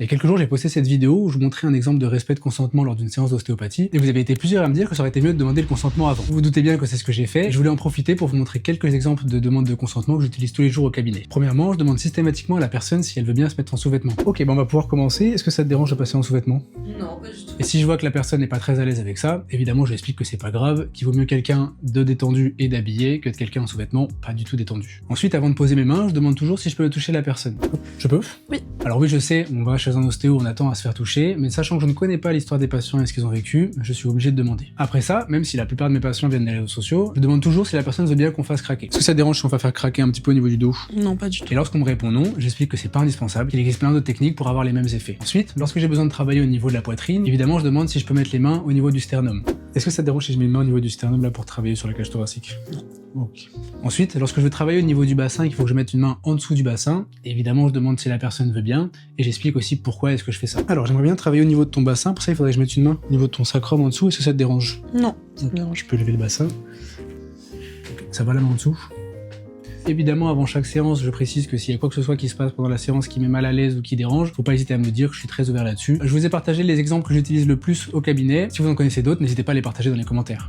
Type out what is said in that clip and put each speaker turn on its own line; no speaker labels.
Il y a quelques jours, j'ai posté cette vidéo où je vous montrais un exemple de respect de consentement lors d'une séance d'ostéopathie, et vous avez été plusieurs à me dire que ça aurait été mieux de demander le consentement avant. Vous vous doutez bien que c'est ce que j'ai fait, et je voulais en profiter pour vous montrer quelques exemples de demandes de consentement que j'utilise tous les jours au cabinet. Premièrement, je demande systématiquement à la personne si elle veut bien se mettre en sous-vêtements. Ok, on va pouvoir commencer. Est-ce que ça te dérange de passer en sous-vêtements?
Non, pas du tout.
Et si je vois que la personne n'est pas très à l'aise avec ça, évidemment je lui explique que c'est pas grave, qu'il vaut mieux quelqu'un de détendu et d'habillé que de quelqu'un en sous-vêtements pas du tout détendu. Ensuite, avant de poser mes mains, je demande toujours si je peux toucher la personne. Je peux?
Oui.
Alors oui, je sais, on va chez un ostéo, on attend à se faire toucher, mais sachant que je ne connais pas l'histoire des patients et ce qu'ils ont vécu, je suis obligé de demander. Après ça, même si la plupart de mes patients viennent des réseaux sociaux, je demande toujours si la personne veut bien qu'on fasse craquer. Est-ce que ça te dérange si on va faire craquer un petit peu au niveau du dos?
Non, pas du tout.
Et lorsqu'on me répond non, j'explique que c'est pas indispensable, qu'il existe plein d'autres techniques pour avoir les mêmes effets. Ensuite, lorsque j'ai besoin de travailler au niveau de la poitrine, évidemment je demande si je peux mettre les mains au niveau du sternum. Est-ce que ça te dérange si je mets une main au niveau du sternum là pour travailler sur la cage thoracique? Non. Ok. Ensuite, lorsque je veux travailler au niveau du bassin, il faut que je mette une main en dessous du bassin. Évidemment, je demande si la personne veut bien, et j'explique aussi pourquoi est-ce que je fais ça. Alors, j'aimerais bien travailler au niveau de ton bassin, pour ça il faudrait que je mette une main au niveau de ton sacrum en dessous. Est-ce que ça te dérange?
Non, ça me dérange.
Je peux lever le bassin. Ok. Ça va la main en dessous? Évidemment, avant chaque séance, je précise que s'il y a quoi que ce soit qui se passe pendant la séance qui met mal à l'aise ou qui dérange, faut pas hésiter à me le dire, je suis très ouvert là-dessus. Je vous ai partagé les exemples que j'utilise le plus au cabinet. Si vous en connaissez d'autres, n'hésitez pas à les partager dans les commentaires.